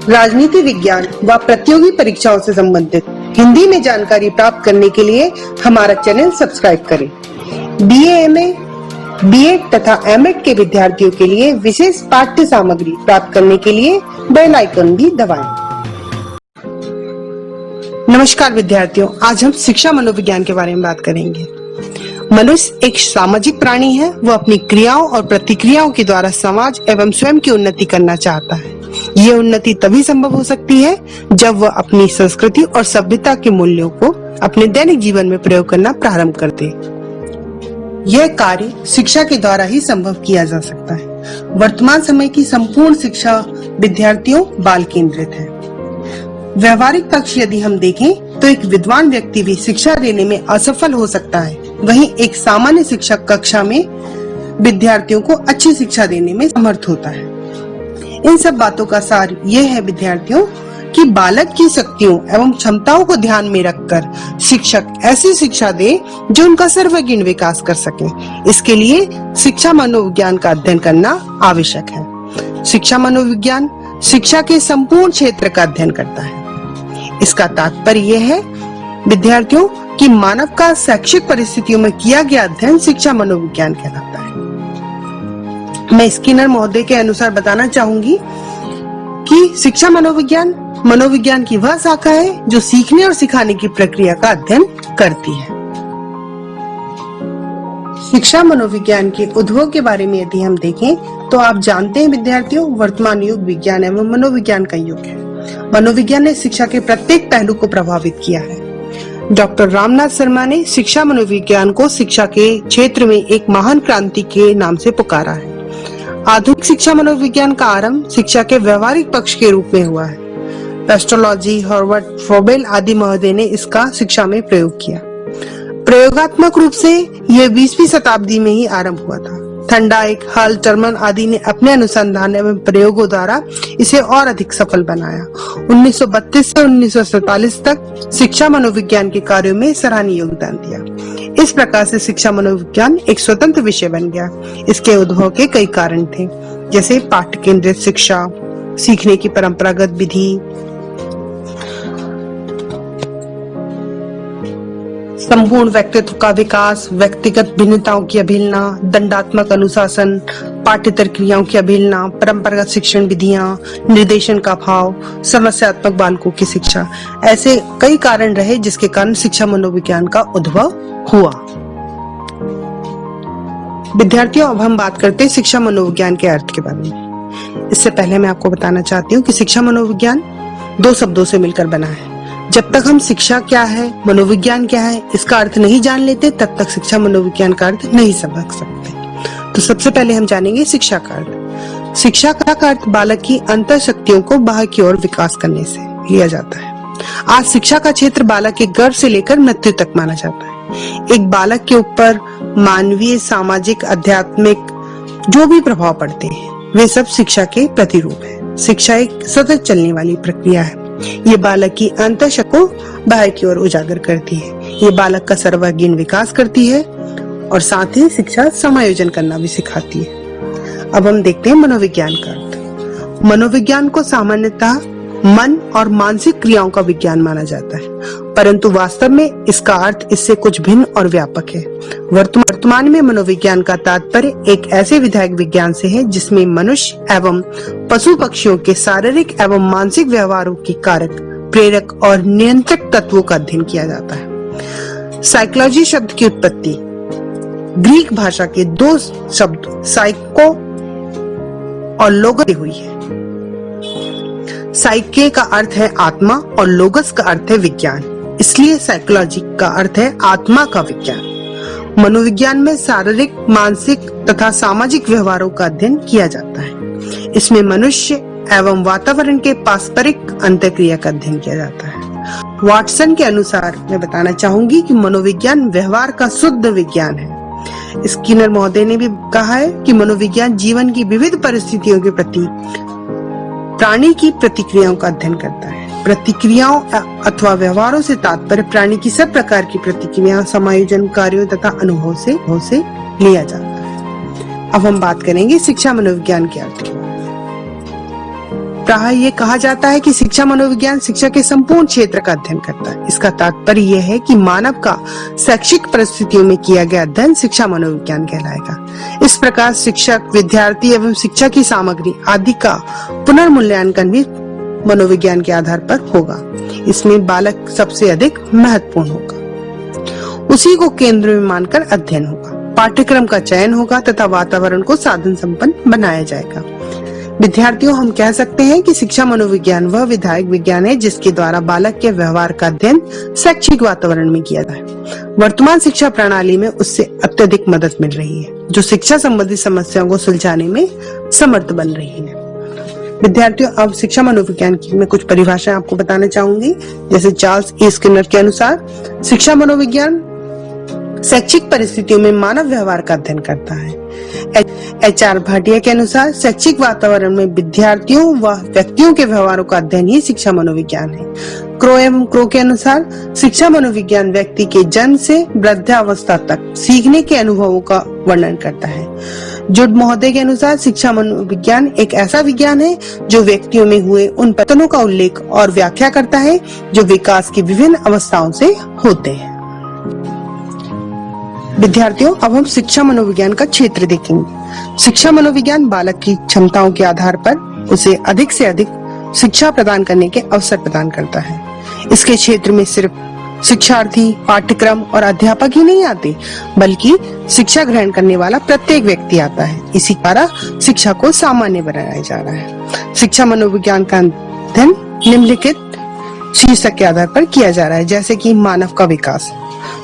राजनीति विज्ञान व प्रतियोगी परीक्षाओं से संबंधित हिंदी में जानकारी प्राप्त करने के लिए हमारा चैनल सब्सक्राइब करें। BA, MA, B.Ed तथा M.Ed के विद्यार्थियों के लिए विशेष पाठ्य सामग्री प्राप्त करने के लिए बेल आइकन भी दबाएं। नमस्कार विद्यार्थियों, आज हम शिक्षा मनोविज्ञान के बारे में बात करेंगे। मनुष्य एक सामाजिक प्राणी है। वह अपनी क्रियाओं और प्रतिक्रियाओं के द्वारा समाज एवं स्वयं की उन्नति करना चाहता है। यह उन्नति तभी संभव हो सकती है जब वह अपनी संस्कृति और सभ्यता के मूल्यों को अपने दैनिक जीवन में प्रयोग करना प्रारंभ कर दे। यह कार्य शिक्षा के द्वारा ही संभव किया जा सकता है। वर्तमान समय की संपूर्ण शिक्षा विद्यार्थियों बाल केंद्रित है। व्यवहारिक पक्ष यदि हम देखें तो एक विद्वान व्यक्ति भी शिक्षा देने में असफल हो सकता है, वहीं एक सामान्य शिक्षक कक्षा में विद्यार्थियों को अच्छी शिक्षा देने में समर्थ होता है। इन सब बातों का सार यह है विद्यार्थियों कि बालक की शक्तियों एवं क्षमताओं को ध्यान में रखकर शिक्षक ऐसी शिक्षा दे जो उनका सर्वांगीण विकास कर सके। इसके लिए शिक्षा मनोविज्ञान का अध्ययन करना आवश्यक है। शिक्षा मनोविज्ञान शिक्षा के संपूर्ण क्षेत्र का अध्ययन करता है। इसका तात्पर्य यह है विद्यार्थियों कि मानव का शैक्षिक परिस्थितियों में किया गया अध्ययन शिक्षा मनोविज्ञान कहलाता है। मैं स्किनर महोदय के अनुसार बताना चाहूंगी कि शिक्षा मनोविज्ञान की वह शाखा है जो सीखने और सिखाने की प्रक्रिया का अध्ययन करती है। शिक्षा मनोविज्ञान के उद्भव के बारे में यदि हम देखें तो आप जानते हैं विद्यार्थियों, वर्तमान युग विज्ञान एवं मनोविज्ञान का युग है। मनोविज्ञान ने शिक्षा के प्रत्येक पहलू को प्रभावित किया है। डॉक्टर रामनाथ शर्मा ने शिक्षा मनोविज्ञान को शिक्षा के क्षेत्र में एक महान क्रांति के नाम से पुकारा है। आधुनिक शिक्षा मनोविज्ञान का आरंभ शिक्षा के व्यवहारिक पक्ष के रूप में हुआ है। पेस्टोलॉजी, हॉवर्ड, फ्रोबेल आदि महोदय ने इसका शिक्षा में प्रयोग किया। प्रयोगात्मक रूप से यह 20वीं शताब्दी में ही आरंभ हुआ था। थंडाइक, हल, टर्मन आदि ने अपने अनुसंधान एवं प्रयोगों द्वारा इसे और अधिक सफल बनाया। 1932 से 1947 तक शिक्षा मनोविज्ञान के कार्यों में सराहनीय योगदान दिया। इस प्रकार से शिक्षा मनोविज्ञान एक स्वतंत्र विषय बन गया। इसके उद्भव के कई कारण थे, जैसे पाठ्य केंद्रित शिक्षा, सीखने की परंपरागत विधि, संपूर्ण व्यक्तित्व का विकास, व्यक्तिगत भिन्नताओं की अवहेलना, दंडात्मक अनुशासन, पाठ्येतर क्रियाओं की अवहेलना, परंपरागत शिक्षण विधियां, निर्देशन का अभाव, समस्यात्मक बालकों की शिक्षा। ऐसे कई कारण रहे जिसके कारण शिक्षा मनोविज्ञान का उद्भव हुआ। विद्यार्थियों, अब हम बात करते हैं शिक्षा मनोविज्ञान के अर्थ के बारे में। इससे पहले मैं आपको बताना चाहती हूँ कि शिक्षा मनोविज्ञान दो शब्दों से मिलकर बना है। जब तक हम शिक्षा क्या है, मनोविज्ञान क्या है, इसका अर्थ नहीं जान लेते, तब तक शिक्षा मनोविज्ञान का अर्थ नहीं समझ सकते। तो सबसे पहले हम जानेंगे शिक्षा का अर्थ। शिक्षा का अर्थ बालक की अंतर शक्तियों को बाहर की ओर विकास करने से लिया जाता है। आज शिक्षा का क्षेत्र बालक के गर्भ से लेकर मृत्यु तक माना जाता है। एक बालक के ऊपर मानवीय, सामाजिक, आध्यात्मिक जो भी प्रभाव पड़ते हैं वे सब शिक्षा के प्रतिरूप है। शिक्षा एक सतत चलने वाली प्रक्रिया है। ये बालक की अंतःशक्ति को बाहर की ओर उजागर करती है। ये बालक का सर्वांगीण विकास करती है और साथ ही शिक्षा समायोजन करना भी सिखाती है। अब हम देखते हैं मनोविज्ञान का अर्थ। मनोविज्ञान को सामान्यतः मन और मानसिक क्रियाओं का विज्ञान माना जाता है, परंतु वास्तव में इसका अर्थ इससे कुछ भिन्न और व्यापक है। वर्तमान में मनोविज्ञान का तात्पर्य एक ऐसे विधायक विज्ञान से है जिसमें मनुष्य एवं पशु पक्षियों के शारीरिक एवं मानसिक व्यवहारों की कारक, प्रेरक और नियंत्रक तत्वों का अध्ययन किया जाता है। साइकोलॉजी शब्द की उत्पत्ति ग्रीक भाषा के दो शब्द साइको और लोगस से हुई है। साइके का अर्थ है आत्मा और लोगस का अर्थ है विज्ञान, इसलिए साइकोलॉजी का अर्थ है आत्मा का विज्ञान। मनोविज्ञान में शारीरिक, मानसिक तथा सामाजिक व्यवहारों का अध्ययन किया जाता है। इसमें मनुष्य एवं वातावरण के पारस्परिक अंतःक्रिया का अध्ययन किया जाता है। वाटसन के अनुसार मैं बताना चाहूंगी कि मनोविज्ञान व्यवहार का शुद्ध विज्ञान है। स्किनर महोदय ने भी कहा है कि मनोविज्ञान जीवन की विविध परिस्थितियों के प्रति प्राणी की प्रतिक्रियाओं का अध्ययन करता है। प्रतिक्रियाओं अथवा व्यवहारों से तात्पर्य प्राणी की सब प्रकार की प्रतिक्रिया, समायोजन, कार्यों तथा अनुभव से लिया जाता है। अब हम बात करेंगे शिक्षा मनोविज्ञान के अर्थ के बारे में। प्रायः ये कहा जाता है कि शिक्षा मनोविज्ञान शिक्षा के संपूर्ण क्षेत्र का अध्ययन करता है। इसका तात्पर्य यह है कि मानव का शैक्षिक परिस्थितियों में किया गया अध्ययन शिक्षा मनोविज्ञान कहलाएगा। इस प्रकार शिक्षक, विद्यार्थी एवं शिक्षा की सामग्री आदि का पुनर्मूल्यांकन भी मनोविज्ञान के आधार पर होगा। इसमें बालक सबसे अधिक महत्वपूर्ण होगा। उसी को केंद्र में मानकर अध्ययन होगा, पाठ्यक्रम का चयन होगा तथा वातावरण को साधन संपन्न बनाया जाएगा। विद्यार्थियों, हम कह सकते हैं कि शिक्षा मनोविज्ञान वह विधायक विज्ञान है जिसके द्वारा बालक के व्यवहार का अध्ययन शैक्षिक वातावरण में किया जाए। वर्तमान शिक्षा प्रणाली में उससे अत्यधिक मदद मिल रही है, जो शिक्षा संबंधी समस्याओं को सुलझाने में समर्थ बन रही है। विद्यार्थियों, अब शिक्षा मनोविज्ञान की मैं कुछ परिभाषाएं आपको बताना चाहूंगी। जैसे चार्ल्स ए स्किनर के अनुसार शिक्षा मनोविज्ञान शैक्षिक परिस्थितियों में मानव व्यवहार का अध्ययन करता है। HR भाटिया के अनुसार शैक्षिक वातावरण में विद्यार्थियों व व्यक्तियों के व्यवहारों का अध्ययन ही शिक्षा मनोविज्ञान है। क्रो के अनुसार शिक्षा मनोविज्ञान व्यक्ति के जन्म से वृद्धावस्था तक सीखने के अनुभवों का वर्णन करता है। जुड महोदय के अनुसार शिक्षा मनोविज्ञान एक ऐसा विज्ञान है जो व्यक्तियों में हुए उन परिवर्तनों का उल्लेख और व्याख्या करता है जो विकास की विभिन्न अवस्थाओं से होते हैं। विद्यार्थियों, अब हम शिक्षा मनोविज्ञान का क्षेत्र देखेंगे। शिक्षा मनोविज्ञान बालक की क्षमताओं के आधार पर उसे अधिक से अधिक शिक्षा प्रदान करने के अवसर प्रदान करता है। इसके क्षेत्र में सिर्फ शिक्षार्थी, पाठ्यक्रम और अध्यापक ही नहीं आते, बल्कि शिक्षा ग्रहण करने वाला प्रत्येक व्यक्ति आता है। इसी द्वारा शिक्षा को सामान्य बनाया जा रहा है। शिक्षा मनोविज्ञान का अध्ययन निम्नलिखित शीर्षक के आधार पर किया जा रहा है, जैसे कि मानव का विकास।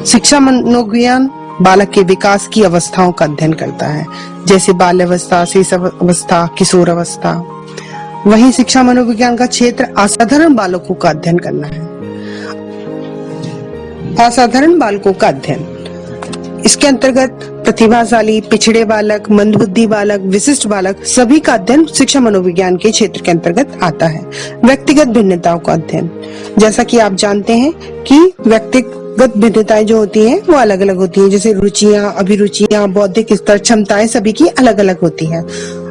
शिक्षा मनोविज्ञान बालक के विकास की अवस्थाओं का अध्ययन करता है, जैसे बाल्यावस्था, शिशुअवस्था, किशोर अवस्था। वहीं शिक्षा मनोविज्ञान का क्षेत्र असाधारण बालकों का अध्ययन करना है। असाधारण बालकों का अध्ययन, इसके अंतर्गत प्रतिभाशाली, पिछड़े बालक, मंदबुद्धि बालक, विशिष्ट बालक सभी का अध्ययन शिक्षा मनोविज्ञान के क्षेत्र के अंतर्गत आता है। व्यक्तिगत भिन्नताओं का अध्ययन, जैसा कि आप जानते हैं कि व्यक्तिगत भिन्नताएं जो होती हैं वो अलग अलग होती हैं, जैसे रुचियां, अभिरुचियां, बौद्धिक स्तर, क्षमताएं सभी की अलग अलग होती हैं।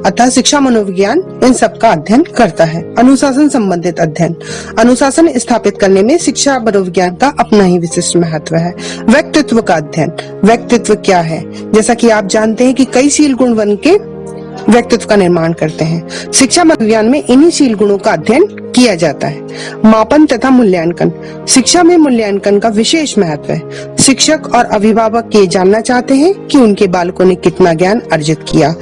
अतः शिक्षा मनोविज्ञान इन सब का अध्ययन करता है। अनुशासन संबंधित अध्ययन, अनुशासन स्थापित करने में शिक्षा मनोविज्ञान का अपना ही विशिष्ट महत्व है। व्यक्तित्व का अध्ययन, व्यक्तित्व क्या है, जैसा कि आप जानते हैं कि कई शील गुण बन के व्यक्तित्व का निर्माण करते हैं। शिक्षा मनोविज्ञान में इन्हीं शील गुणों का अध्ययन किया जाता है। मापन तथा मूल्यांकन, शिक्षा में मूल्यांकन का विशेष महत्व है। शिक्षक और अभिभावक ये जानना चाहते हैं कि उनके बालकों ने कितना ज्ञान अर्जित किया।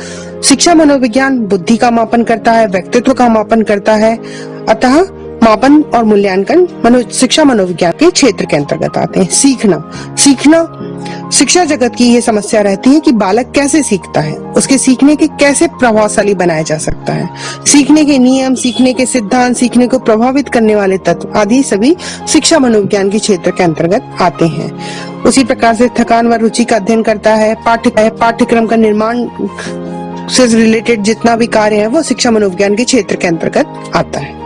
शिक्षा मनोविज्ञान बुद्धि का मापन करता है, व्यक्तित्व का मापन करता है। अतः मापन और मूल्यांकन शिक्षा मनोविज्ञान के क्षेत्र के अंतर्गत आते हैं। सीखना शिक्षा जगत की ये समस्या रहती है कि बालक कैसे सीखता है, उसके सीखने के कैसे प्रभावशाली बनाया जा सकता है। सीखने के नियम, सीखने के सिद्धांत, सीखने को प्रभावित करने वाले तत्व आदि सभी शिक्षा मनोविज्ञान के क्षेत्र के अंतर्गत आते हैं। उसी प्रकार से थकान व रुचि का अध्ययन करता है। पाठ्यक्रम का निर्माण से रिलेटेड जितना भी कार्य है वो शिक्षा मनोविज्ञान के क्षेत्र के अंतर्गत आता है।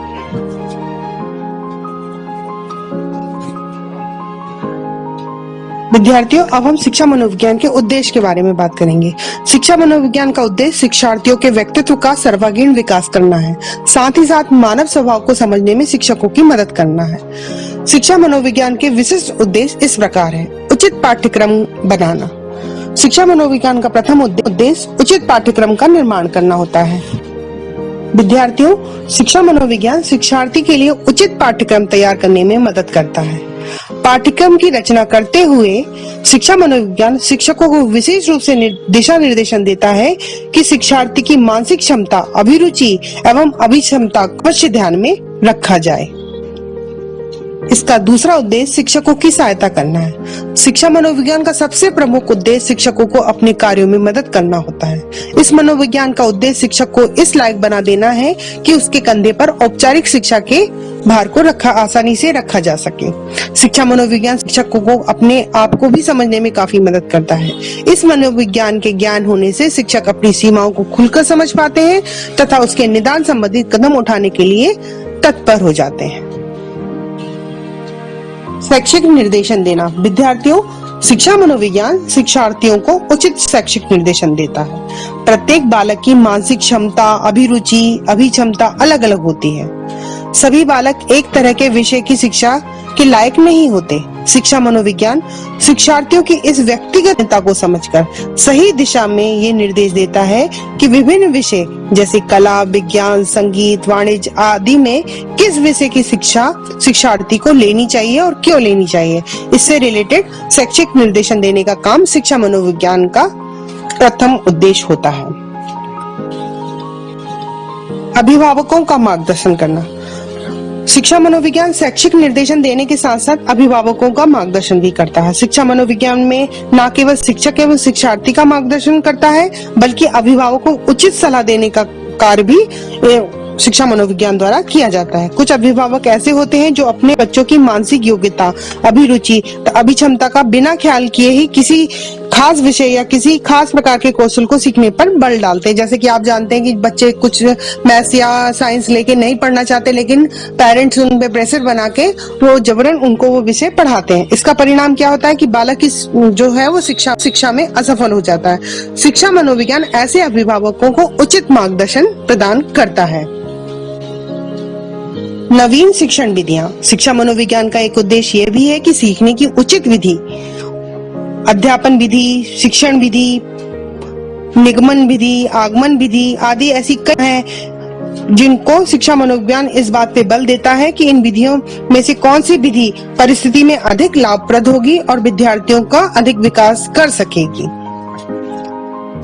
विद्यार्थियों, अब हम शिक्षा मनोविज्ञान के उद्देश्य के बारे में बात करेंगे। शिक्षा मनोविज्ञान का उद्देश्य शिक्षार्थियों के व्यक्तित्व का सर्वांगीण विकास करना है। साथ ही साथ मानव स्वभाव को समझने में शिक्षकों की मदद करना है। शिक्षा मनोविज्ञान के विशिष्ट उद्देश्य इस प्रकार है। उचित पाठ्यक्रम बनाना, शिक्षा मनोविज्ञान का प्रथम उद्देश्य उचित पाठ्यक्रम का निर्माण करना होता है। विद्यार्थियों, शिक्षा मनोविज्ञान शिक्षार्थी के लिए उचित पाठ्यक्रम तैयार करने में मदद करता है। पाठ्यक्रम की रचना करते हुए शिक्षा मनोविज्ञान शिक्षकों को विशेष रूप से दिशा निर्देशन देता है कि शिक्षार्थी की मानसिक क्षमता, अभिरुचि एवं अभिक्षमता को अवश्य ध्यान में रखा जाए। इसका दूसरा उद्देश्य शिक्षकों की सहायता करना है। शिक्षा मनोविज्ञान का सबसे प्रमुख उद्देश्य शिक्षकों को अपने कार्यों में मदद करना होता है। इस मनोविज्ञान का उद्देश्य शिक्षक को इस लायक बना देना है कि उसके कंधे पर औपचारिक शिक्षा के भार को आसानी से रखा जा सके। शिक्षा मनोविज्ञान शिक्षकों को अपने आप को भी समझने में काफी मदद करता है। इस मनोविज्ञान के ज्ञान होने से शिक्षक अपनी सीमाओं को खुलकर समझ पाते हैं तथा उसके निदान संबंधित कदम उठाने के लिए तत्पर हो जाते हैं। शैक्षिक निर्देशन देना, विद्यार्थियों शिक्षा मनोविज्ञान शिक्षार्थियों को उचित शैक्षिक निर्देशन देता है। प्रत्येक बालक की मानसिक क्षमता, अभिरुचि, अभिक्षमता अलग अलग होती है। सभी बालक एक तरह के विषय की शिक्षा के लायक नहीं होते। शिक्षा मनोविज्ञान शिक्षार्थियों की इस व्यक्तिगतता को समझकर सही दिशा में ये निर्देश देता है कि विभिन्न विषय जैसे कला, विज्ञान, संगीत, वाणिज्य आदि में किस विषय की शिक्षा शिक्षार्थी को लेनी चाहिए और क्यों लेनी चाहिए। इससे रिलेटेड शैक्षिक निर्देशन देने का काम शिक्षा मनोविज्ञान का प्रथम उद्देश्य होता है। अभिभावकों का मार्गदर्शन करना। शिक्षा मनोविज्ञान शैक्षिक निर्देशन देने के साथ साथ अभिभावकों का मार्गदर्शन भी करता है। शिक्षा मनोविज्ञान में न केवल शिक्षक एवं शिक्षार्थी का मार्गदर्शन करता है, बल्कि अभिभावकों को उचित सलाह देने का कार्य भी शिक्षा मनोविज्ञान द्वारा किया जाता है। कुछ अभिभावक ऐसे होते हैं जो अपने बच्चों की मानसिक योग्यता, अभिरुचि, अभिक्षमता का बिना ख्याल किए ही किसी खास विषय या किसी खास प्रकार के कौशल को सीखने पर बल डालते हैं। जैसे कि आप जानते हैं कि बच्चे कुछ मैथ्स या साइंस लेके नहीं पढ़ना चाहते, लेकिन पेरेंट्स उन पे प्रेशर बना के वो जबरन उनको वो विषय पढ़ाते हैं। इसका परिणाम क्या होता है कि बालक की जो है वो शिक्षा में असफल हो जाता है। शिक्षा मनोविज्ञान ऐसे अभिभावकों को उचित मार्गदर्शन प्रदान करता है। नवीन शिक्षण विधियां। शिक्षा मनोविज्ञान का एक उद्देश्य यह भी है कि सीखने की उचित विधि, अध्यापन विधि, शिक्षण विधि, निगमन विधि, आगमन विधि आदि ऐसी कई हैं जिनको शिक्षा मनोविज्ञान इस बात पे बल देता है कि इन विधियों में से कौन सी विधि परिस्थिति में अधिक लाभप्रद होगी और विद्यार्थियों का अधिक विकास कर सकेगी।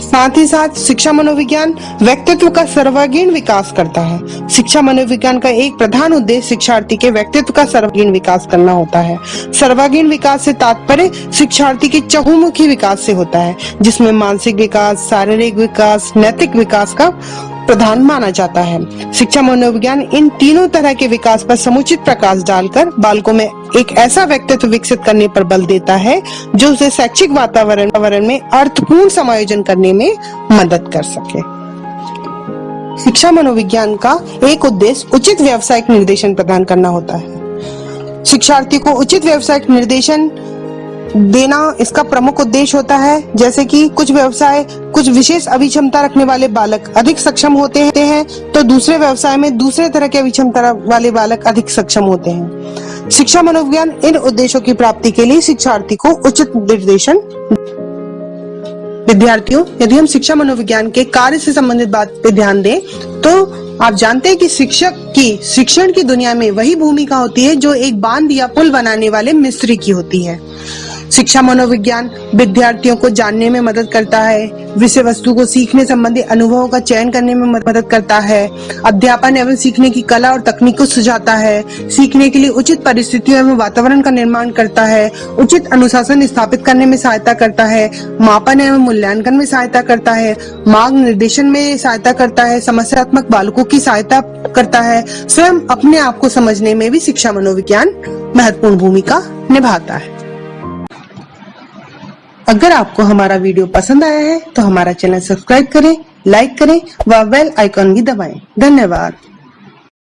साथ ही साथ शिक्षा मनोविज्ञान व्यक्तित्व का सर्वांगीण विकास करता है। शिक्षा मनोविज्ञान का एक प्रधान उद्देश्य शिक्षार्थी के व्यक्तित्व का सर्वांगीण विकास करना होता है। सर्वांगीण विकास से तात्पर्य शिक्षार्थी के चहुमुखी विकास से होता है, जिसमें मानसिक विकास, शारीरिक विकास, नैतिक विकास का प्रधान माना जाता है। शिक्षा मनोविज्ञान इन तीनों तरह के विकास पर समुचित प्रकाश डालकर बालकों में एक ऐसा व्यक्तित्व विकसित करने पर बल देता है जो उसे शैक्षिक वातावरण में अर्थपूर्ण समायोजन करने में मदद कर सके। शिक्षा मनोविज्ञान का एक उद्देश्य उचित व्यावसायिक निर्देशन प्रदान करना होता है। शिक्षार्थी को उचित व्यावसायिक निर्देशन देना इसका प्रमुख उद्देश्य होता है। जैसे कि कुछ व्यवसाय कुछ विशेष अभिक्षमता रखने वाले बालक अधिक सक्षम होते हैं, तो दूसरे व्यवसाय में दूसरे तरह के अभिक्षमता वाले बालक अधिक सक्षम होते हैं। शिक्षा मनोविज्ञान इन उद्देश्यों की प्राप्ति के लिए शिक्षार्थी को उचित निर्देशन। विद्यार्थियों, यदि हम शिक्षा मनोविज्ञान के कार्य से संबंधित बात पे ध्यान दें तो आप जानते हैं कि शिक्षक की शिक्षण की दुनिया में वही भूमिका होती है जो एक बांध या पुल बनाने वाले मिस्त्री की होती है। शिक्षा मनोविज्ञान विद्यार्थियों को जानने में मदद करता है, विषय वस्तु को सीखने संबंधी अनुभवों का चयन करने में मदद करता है, अध्यापन एवं सीखने की कला और तकनीक को सुझाता है, सीखने के लिए उचित परिस्थितियों एवं वातावरण का निर्माण करता है, उचित अनुशासन स्थापित करने में सहायता करता है, मापन एवं मूल्यांकन में सहायता करता है, मार्ग निर्देशन में सहायता करता है, समस्यात्मक बालकों की सहायता करता है, स्वयं अपने आप को समझने में भी शिक्षा मनोविज्ञान महत्वपूर्ण भूमिका निभाता है। अगर आपको हमारा वीडियो पसंद आया है तो हमारा चैनल सब्सक्राइब करें, लाइक करें व बेल आइकॉन भी दबाएं। धन्यवाद।